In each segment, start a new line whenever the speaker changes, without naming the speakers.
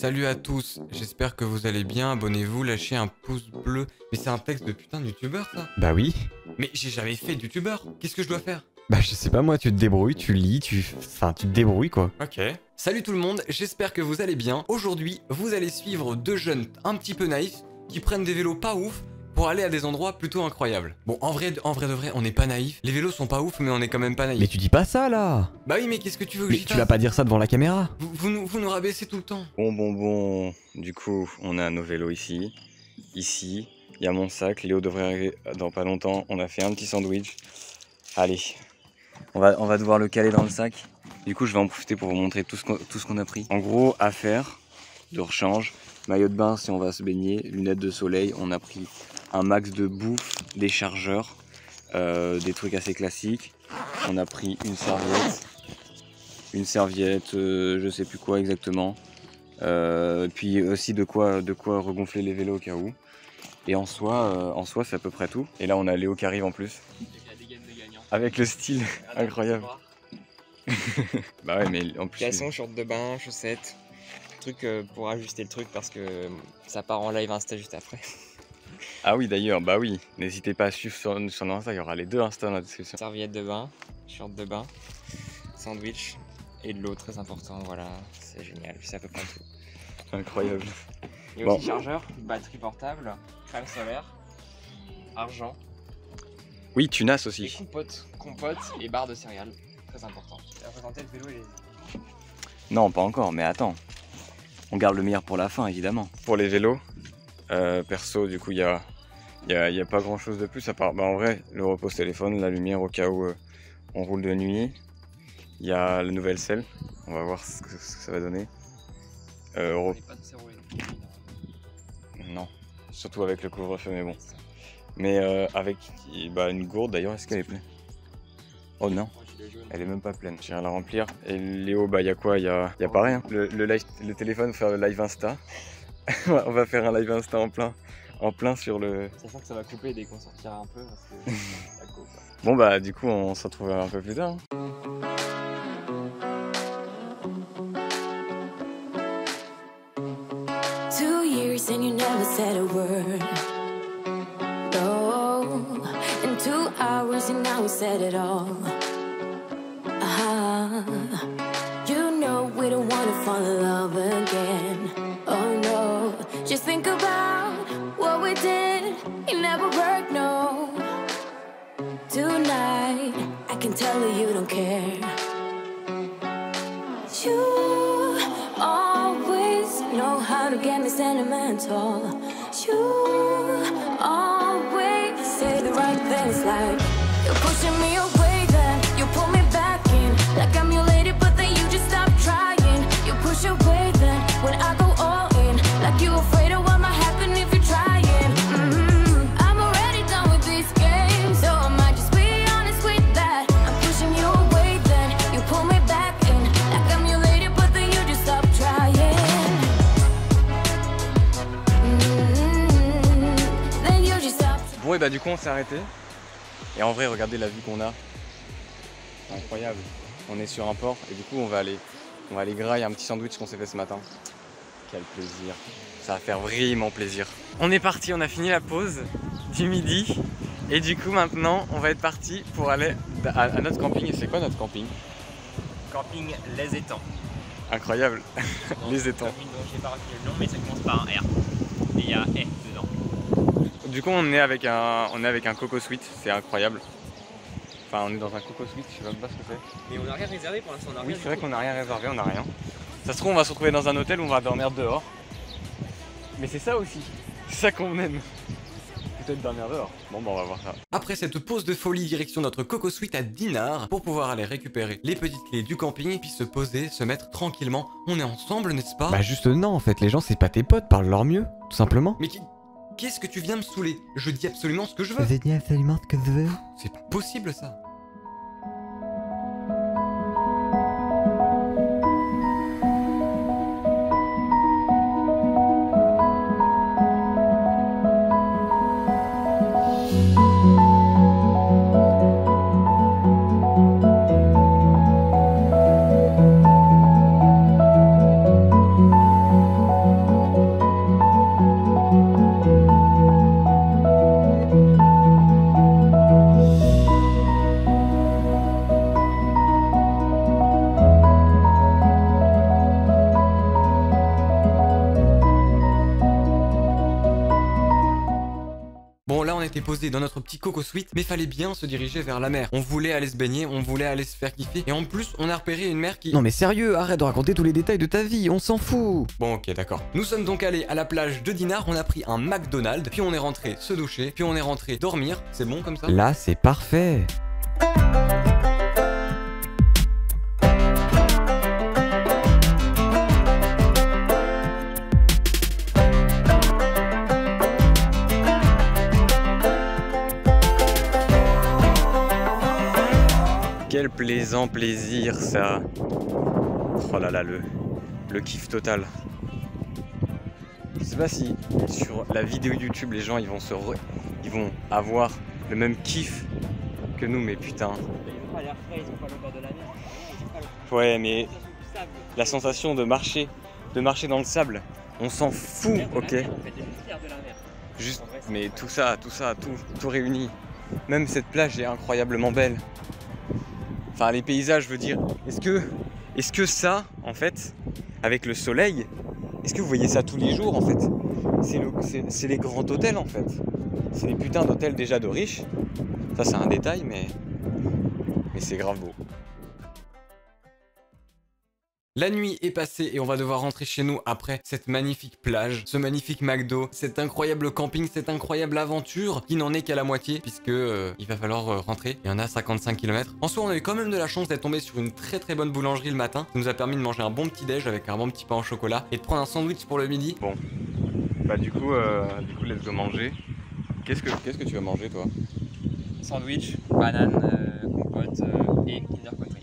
Salut à tous, j'espère que vous allez bien, abonnez-vous, lâchez un pouce bleu. Mais c'est un texte de putain de youtubeur ça.
Bah oui.
Mais j'ai jamais fait de youtubeur, qu'est-ce que je dois faire?
Bah je sais pas moi, tu te débrouilles, tu lis, Enfin, tu te débrouilles quoi.
Ok. Salut tout le monde, j'espère que vous allez bien. Aujourd'hui, vous allez suivre deux jeunes un petit peu naïfs qui prennent des vélos pas ouf pour aller à des endroits plutôt incroyables. Bon, en vrai de vrai, on n'est pas naïfs. Les vélos sont pas ouf, mais on est quand même pas naïfs.
Mais tu dis pas ça là.
Bah oui, mais qu'est-ce que tu veux que
Mais
j'y
tu
fasse?
vas pas dire ça devant la caméra.
Vous nous rabaissez tout le temps.
Bon. Du coup, on a nos vélos ici. Ici, il y a mon sac. Léo devrait arriver dans pas longtemps. On a fait un petit sandwich. Allez, on va devoir le caler dans le sac. Du coup, je vais en profiter pour vous montrer tout ce qu'on a pris. En gros, affaires de rechange, maillot de bain si on va se baigner, lunettes de soleil. On a pris un max de bouffe, des chargeurs, des trucs assez classiques. On a pris une serviette, je sais plus quoi exactement. Puis aussi de quoi regonfler les vélos au cas où. Et en soi c'est à peu près tout. Et là on a Léo qui arrive en plus. Avec le style incroyable. Bah ouais, mais en plus.
Caleçon, short de bain, chaussettes. Truc pour ajuster le truc parce que ça part en live Insta juste après.
Ah oui d'ailleurs, bah oui. N'hésitez pas à suivre sur Insta, il y aura les deux Insta dans la description.
Serviette de bain, short de bain, sandwich et de l'eau très important. Voilà, c'est génial, c'est à peu près tout.
Incroyable.
Et
Bon.
aussi chargeur, batterie portable, crème solaire, argent.
Oui, Tunas
Et
aussi.
compote et barre de céréales. Très important. Tu vas présenter le vélo et les...
Non, pas encore, mais attends. On garde le meilleur pour la fin, évidemment. Pour les vélos, perso, du coup, il y a pas grand chose de plus à part. Bah, en vrai, le repose téléphone, la lumière au cas où on roule de nuit. Il y a la nouvelle selle. On va voir ce que ça va donner.
On n'est pas de rouler.
Non, surtout avec le couvre-feu, mais bon. Mais avec une gourde, d'ailleurs, est-ce qu'elle est pleine? Oh non. Elle est même pas pleine, j'irai la remplir. Et Léo, il y a quoi? Il y a pas rien. Le téléphone, faire le live Insta. On va faire un live Insta en plein sur le...
Sachant que ça va couper dès qu'on sortira un peu parce que ça coupe.
Bon bah du coup on se retrouve un peu plus tard. Hein.
Two years and you never said a word. Oh, in 2 hours and now we said it all. You know we don't wanna fall in love again. Oh no, just think about what we did. It never worked, no. Tonight, I can tell that you don't care. You always know how to get me sentimental. You always say the right things, like you're pushing me away, then you pull me back in. Like I'm your lady, but then you just stop trying. You push away, then when I go all in, like you afraid of what might happen if you're trying. I'm already done with these games, so I might just be honest with that. I'm pushing you away, then you pull me back in. Like I'm your lady, but then you just stop trying. Then you just stop.
Bon et bah du coup on s'est arrêté. Et en vrai regardez la vue qu'on a. C'est incroyable. On est sur un port et du coup on va aller grailler un petit sandwich qu'on s'est fait ce matin. Quel plaisir. Ça va faire vraiment plaisir. On est parti, on a fini la pause du midi. Et du coup maintenant on va être parti pour aller à notre camping. Et c'est quoi notre camping?
Camping Les Étangs.
Incroyable. Les étangs.
Je sais pas le nom, mais ça commence par un R. Et il y a E dedans.
Du coup on est avec un Coco Sweet, c'est incroyable. Enfin on est dans un Coco Sweet, je sais même pas ce que c'est.
Mais on n'a rien réservé pour l'instant.
Oui c'est vrai qu'on n'a rien réservé, on n'a rien. Ça se trouve on va se retrouver dans un hôtel où on va dormir dehors. Mais c'est ça aussi, c'est ça qu'on aime. Peut-être dormir dehors. Bon bah on va voir ça.
Après cette pause de folie, direction notre Coco Suite à Dinard pour pouvoir aller récupérer les petites clés du camping puis se poser, se mettre tranquillement. On est ensemble, n'est-ce pas?
Bah juste non en fait, les gens c'est pas tes potes, parle-leur mieux, tout simplement.
Mais qu'est-ce que tu viens me saouler? Je dis absolument ce que je veux.
Vous dit absolument ce que je veux.
C'est possible ça. on était posé dans notre petit coco suite, mais fallait bien se diriger vers la mer. On voulait aller se baigner, on voulait aller se faire kiffer, et en plus, on a repéré une mer qui...
Non mais sérieux, arrête de raconter tous les détails de ta vie, on s'en fout.
Bon, ok, d'accord. Nous sommes donc allés à la plage de Dinard, on a pris un McDonald's, puis on est rentré se doucher, puis on est rentré dormir. C'est bon comme ça?
Là, c'est parfait.
Quel plaisant plaisir ça. Oh là là, le kiff total. Je sais pas si sur la vidéo YouTube les gens ils vont avoir le même kiff que nous, mais putain.
Ils ont pas l'air frais, ils ont pas le bord de la mer.
Ouais, mais la sensation de marcher dans le sable, on s'en fout, ok. Juste, mais tout ça, tout réuni. Même cette plage est incroyablement belle. Enfin, les paysages, je veux dire. Est-ce que ça, en fait, avec le soleil, est-ce que vous voyez ça tous les jours, en fait? C'est les grands hôtels, en fait. C'est les putains d'hôtels déjà de riches. Ça, c'est un détail, mais c'est grave beau.
La nuit est passée et on va devoir rentrer chez nous après cette magnifique plage, ce magnifique McDo, cet incroyable camping, cette incroyable aventure qui n'en est qu'à la moitié puisque il va falloir rentrer. Il y en a 55 km. En soi, on a eu quand même de la chance d'être tombé sur une très bonne boulangerie le matin. Ça nous a permis de manger un bon petit déj avec un bon petit pain au chocolat et de prendre un sandwich pour le midi.
Bon, bah du coup let's go manger. Qu'est-ce que tu vas manger toi?
Sandwich, banane, compote et Kinder Coterie.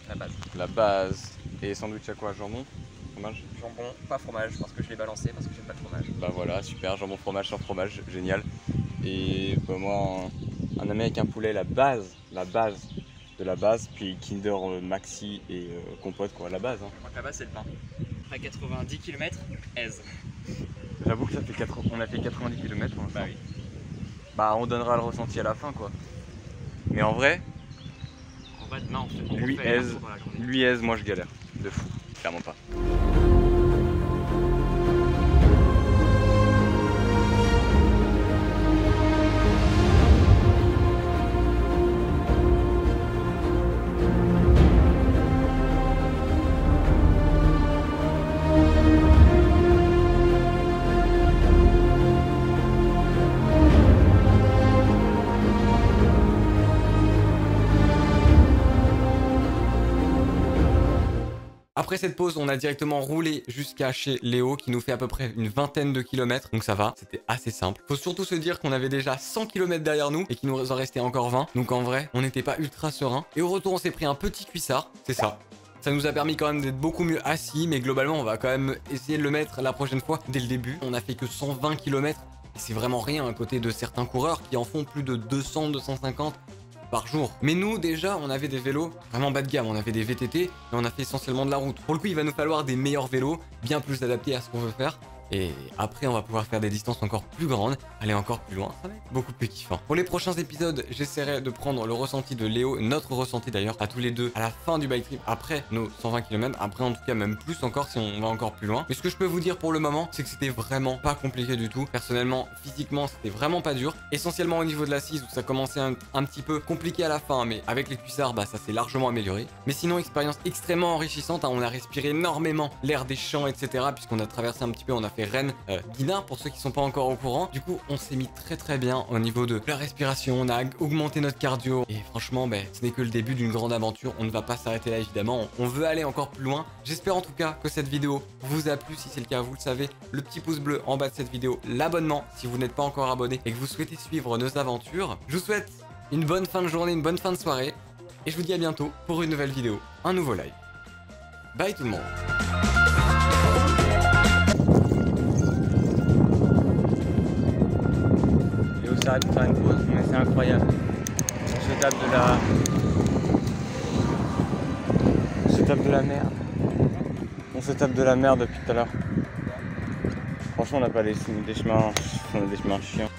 La base.
La base. Et sandwich à quoi? Jambon? Fromage?
Jambon, pas fromage parce que je l'ai balancé parce que j'aime pas de fromage.
Bah voilà, super, jambon fromage sans fromage, génial. Et bah, moi, un américain poulet, la base de la base, puis Kinder Maxi et compote quoi, la base. Hein.
Je crois que la base c'est le pain. Après 90 km, aise.
J'avoue que ça fait on a fait 90 km pour
Bah oui.
Bah on donnera le ressenti à la fin quoi. Mais en vrai,
Non,
lui aise, moi je galère. De fou, clairement pas.
Après cette pause, on a directement roulé jusqu'à chez Léo qui nous fait à peu près une vingtaine de kilomètres. Donc ça va, c'était assez simple. Faut surtout se dire qu'on avait déjà 100 km derrière nous et qu'il nous en restait encore 20. Donc en vrai, on n'était pas ultra serein. Et au retour, on s'est pris un petit cuissard. C'est ça. Ça nous a permis quand même d'être beaucoup mieux assis. Mais globalement, on va quand même essayer de le mettre la prochaine fois dès le début. On a fait que 120 km. Et c'est vraiment rien à côté de certains coureurs qui en font plus de 200, 250 par jour. Mais nous déjà on avait des vélos vraiment bas de gamme, on avait des VTT et on a fait essentiellement de la route. Pour le coup il va nous falloir des meilleurs vélos, bien plus adaptés à ce qu'on veut faire. Et après on va pouvoir faire des distances encore plus grandes, aller encore plus loin, ça va être beaucoup plus kiffant. Pour les prochains épisodes, j'essaierai de prendre le ressenti de Léo, notre ressenti d'ailleurs, à tous les deux, à la fin du bike trip, après nos 120 km, après en tout cas même plus encore si on va encore plus loin. Mais ce que je peux vous dire pour le moment, c'est que c'était vraiment pas compliqué du tout. Personnellement, physiquement, c'était vraiment pas dur. Essentiellement au niveau de l'assise où ça commençait un petit peu compliqué à la fin, mais avec les cuissards, bah ça s'est largement amélioré. Mais sinon, expérience extrêmement enrichissante, hein. On a respiré énormément l'air des champs, etc. Puisqu'on a traversé un petit peu, on a fait Rennes, Dinard pour ceux qui sont pas encore au courant. Du coup on s'est mis très bien au niveau de la respiration, on a augmenté notre cardio et franchement ce n'est que le début d'une grande aventure. On ne va pas s'arrêter là évidemment, on veut aller encore plus loin. J'espère en tout cas que cette vidéo vous a plu. Si c'est le cas, vous le savez, le petit pouce bleu en bas de cette vidéo, l'abonnement si vous n'êtes pas encore abonné et que vous souhaitez suivre nos aventures. Je vous souhaite une bonne fin de journée, une bonne fin de soirée et je vous dis à bientôt pour une nouvelle vidéo, un nouveau live. Bye tout le monde.
On s'arrête pour faire une pause, mais c'est incroyable. On se tape de la merde. On se tape de la merde depuis tout à l'heure. Franchement, on n'a pas des chemins chiants.